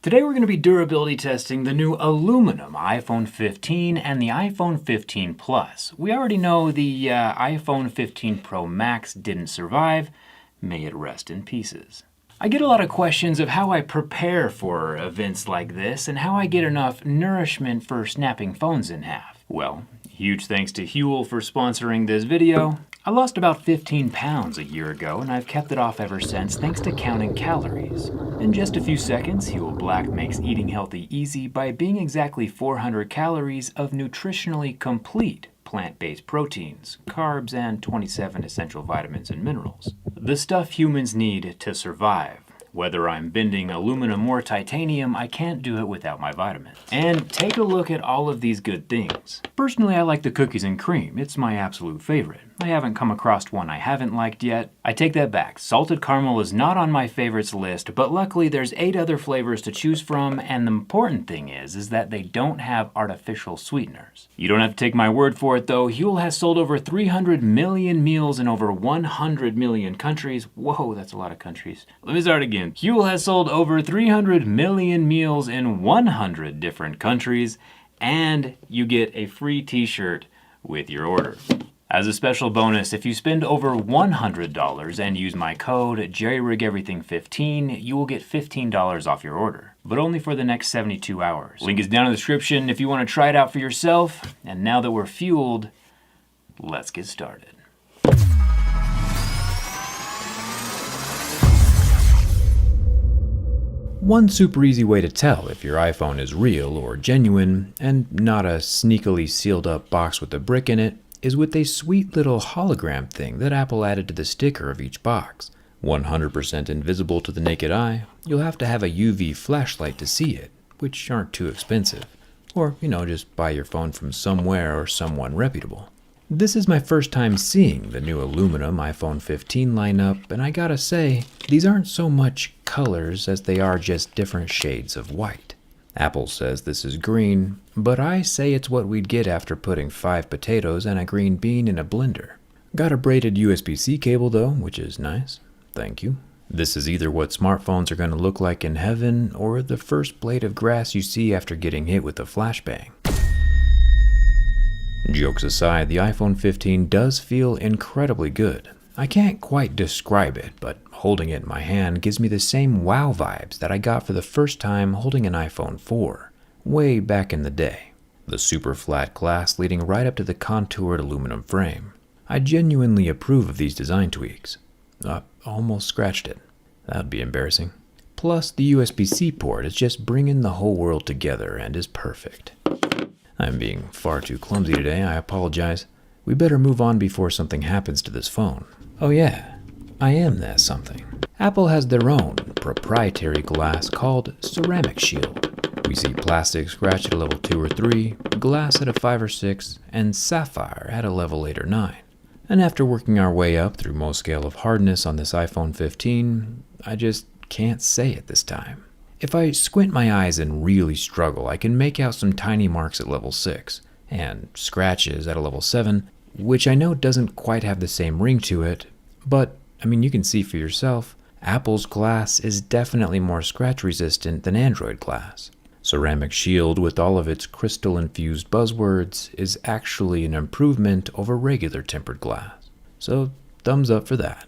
Today we're going to be durability testing the new aluminum iPhone 15 and the iPhone 15 Plus. We already know the iPhone 15 Pro Max didn't survive. May it rest in pieces. I get a lot of questions of how I prepare for events like this and how I get enough nourishment for snapping phones in half. Well, huge thanks to Huel for sponsoring this video. I lost about 15 pounds a year ago and I've kept it off ever since thanks to counting calories. In just a few seconds, Huel Black makes eating healthy easy by being exactly 400 calories of nutritionally complete plant-based proteins, carbs, and 27 essential vitamins and minerals. The stuff humans need to survive. Whether I'm bending aluminum or titanium, I can't do it without my vitamins. And take a look at all of these good things. Personally, I like the cookies and cream. It's my absolute favorite. I haven't come across one I haven't liked yet. I take that back. Salted caramel is not on my favorites list, but luckily there's 8 other flavors to choose from, and the important thing is that they don't have artificial sweeteners. You don't have to take my word for it though. Huel has sold over 300 million meals in over 100 million countries. Whoa, that's a lot of countries. Let me start again. Huel has sold over 300 million meals in 100 different countries, and you get a free t-shirt with your order. As a special bonus, if you spend over $100 and use my code JerryRigEverything15, you will get $15 off your order, but only for the next 72 hours. Link is down in the description if you want to try it out for yourself. And now that we're fueled, let's get started. One super easy way to tell if your iPhone is real or genuine, and not a sneakily sealed up box with a brick in it, is with a sweet little hologram thing that Apple added to the sticker of each box. 100% invisible to the naked eye, you'll have to have a UV flashlight to see it, which aren't too expensive. Or, just buy your phone from somewhere or someone reputable. This is my first time seeing the new aluminum iPhone 15 lineup, and I gotta say, these aren't so much colors as they are just different shades of white. Apple says this is green, but I say it's what we'd get after putting 5 potatoes and a green bean in a blender. Got a braided USB-C cable though, which is nice. Thank you. This is either what smartphones are going to look like in heaven, or the first blade of grass you see after getting hit with a flashbang. Jokes aside, the iPhone 15 does feel incredibly good. I can't quite describe it, but holding it in my hand gives me the same wow vibes that I got for the first time holding an iPhone 4, way back in the day. The super flat glass leading right up to the contoured aluminum frame. I genuinely approve of these design tweaks. Almost scratched it. That'd be embarrassing. Plus, the USB-C port is just bringing the whole world together and is perfect. I'm being far too clumsy today, I apologize. We better move on before something happens to this phone. Oh yeah, I am that something. Apple has their own proprietary glass called Ceramic Shield. We see plastic scratch at a level 2 or 3, glass at a 5 or 6, and sapphire at a level 8 or 9. And after working our way up through most scale of hardness on this iPhone 15, I just can't say it this time. If I squint my eyes and really struggle, I can make out some tiny marks at level 6, and scratches at a level 7, which I know doesn't quite have the same ring to it, but, you can see for yourself, Apple's glass is definitely more scratch resistant than Android glass. Ceramic Shield, with all of its crystal-infused buzzwords, is actually an improvement over regular tempered glass. So, thumbs up for that.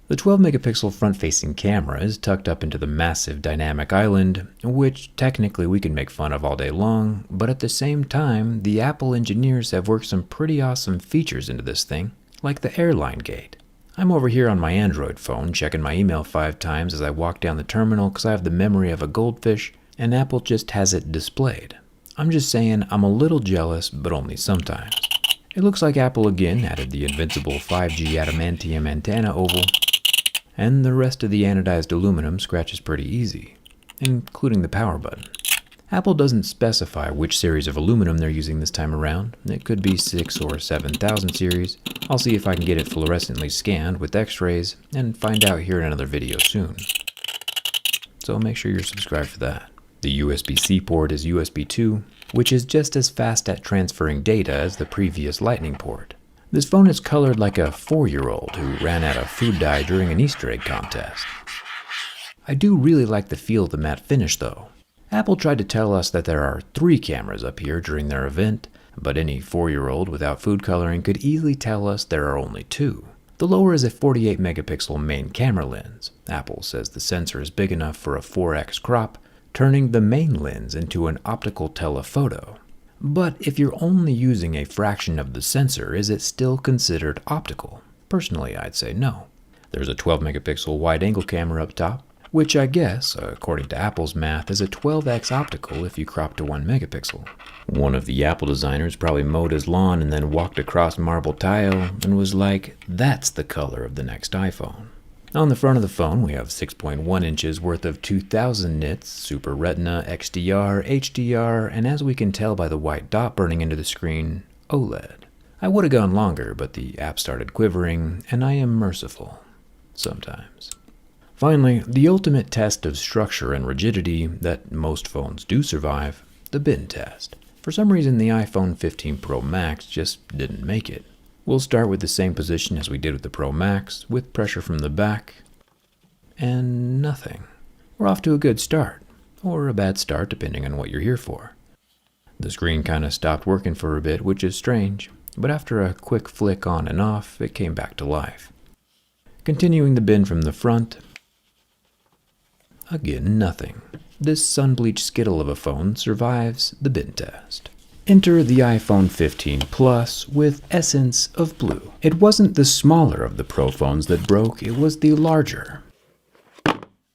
The 12-megapixel front-facing camera is tucked up into the massive dynamic island, which technically we can make fun of all day long, but at the same time, the Apple engineers have worked some pretty awesome features into this thing, like the airline gate. I'm over here on my Android phone checking my email 5 times as I walk down the terminal because I have the memory of a goldfish, and Apple just has it displayed. I'm just saying I'm a little jealous, but only sometimes. It looks like Apple again added the invincible 5G adamantium antenna oval, and the rest of the anodized aluminum scratches pretty easy, including the power button. Apple doesn't specify which series of aluminum they're using this time around. It could be 6 or 7000 series. I'll see if I can get it fluorescently scanned with x-rays and find out here in another video soon. So make sure you're subscribed for that. The USB-C port is USB 2, which is just as fast at transferring data as the previous Lightning port. This phone is colored like a 4-year-old who ran out of food dye during an Easter egg contest. I do really like the feel of the matte finish though. Apple tried to tell us that there are 3 cameras up here during their event, but any 4-year-old without food coloring could easily tell us there are only 2. The lower is a 48 megapixel main camera lens. Apple says the sensor is big enough for a 4x crop, turning the main lens into an optical telephoto. But if you're only using a fraction of the sensor, is it still considered optical? Personally, I'd say no. There's a 12 megapixel wide-angle camera up top, which I guess, according to Apple's math, is a 12x optical if you crop to 1 megapixel. One of the Apple designers probably mowed his lawn and then walked across marble tile and was like, that's the color of the next iPhone. On the front of the phone, we have 6.1 inches worth of 2000 nits, Super Retina, XDR, HDR, and as we can tell by the white dot burning into the screen, OLED. I would have gone longer, but the app started quivering, and I am merciful. Sometimes. Finally, the ultimate test of structure and rigidity that most phones do survive, the bin test. For some reason, the iPhone 15 Pro Max just didn't make it. We'll start with the same position as we did with the Pro Max, with pressure from the back, and nothing. We're off to a good start, or a bad start depending on what you're here for. The screen kind of stopped working for a bit, which is strange, but after a quick flick on and off, it came back to life. Continuing the bin from the front, again, nothing. This sun-bleached skittle of a phone survives the bin test. Enter the iPhone 15 Plus with essence of blue. It wasn't the smaller of the Pro phones that broke, it was the larger.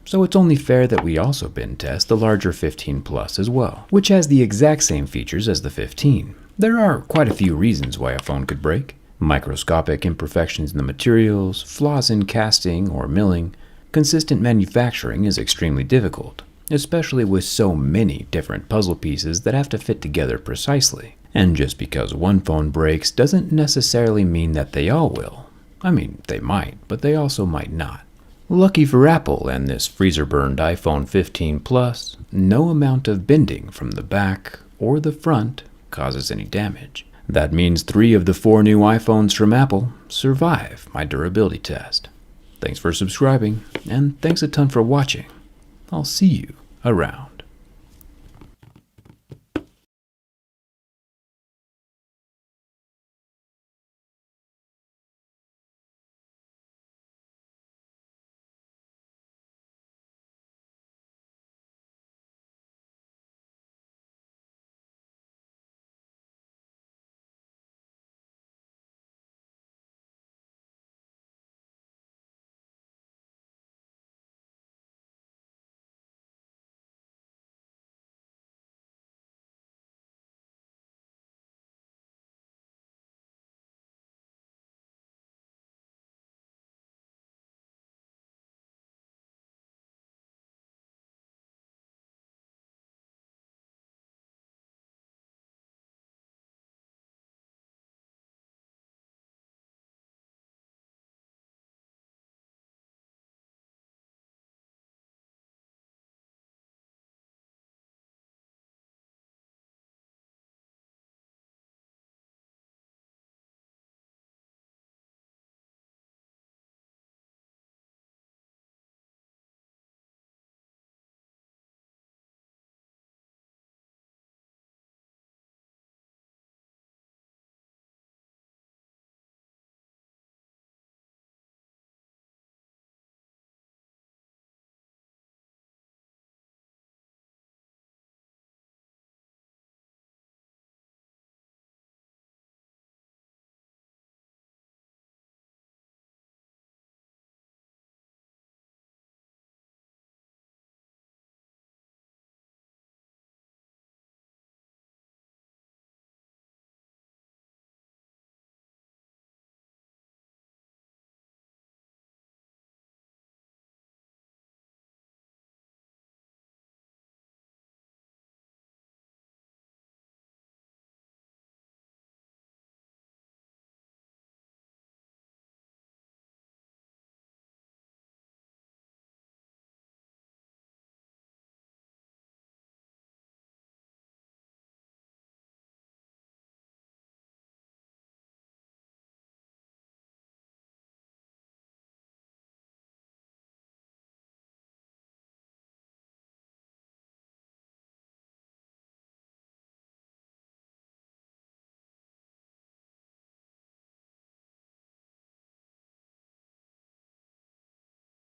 So it's only fair that we also bin test the larger 15 Plus as well, which has the exact same features as the 15. There are quite a few reasons why a phone could break. Microscopic imperfections in the materials, flaws in casting or milling. Consistent manufacturing is extremely difficult, especially with so many different puzzle pieces that have to fit together precisely. And just because one phone breaks doesn't necessarily mean that they all will. I mean, they might, but they also might not. Lucky for Apple and this freezer-burned iPhone 15 Plus, no amount of bending from the back or the front causes any damage. That means 3 of the 4 new iPhones from Apple survive my durability test. Thanks for subscribing, and thanks a ton for watching. I'll see you around.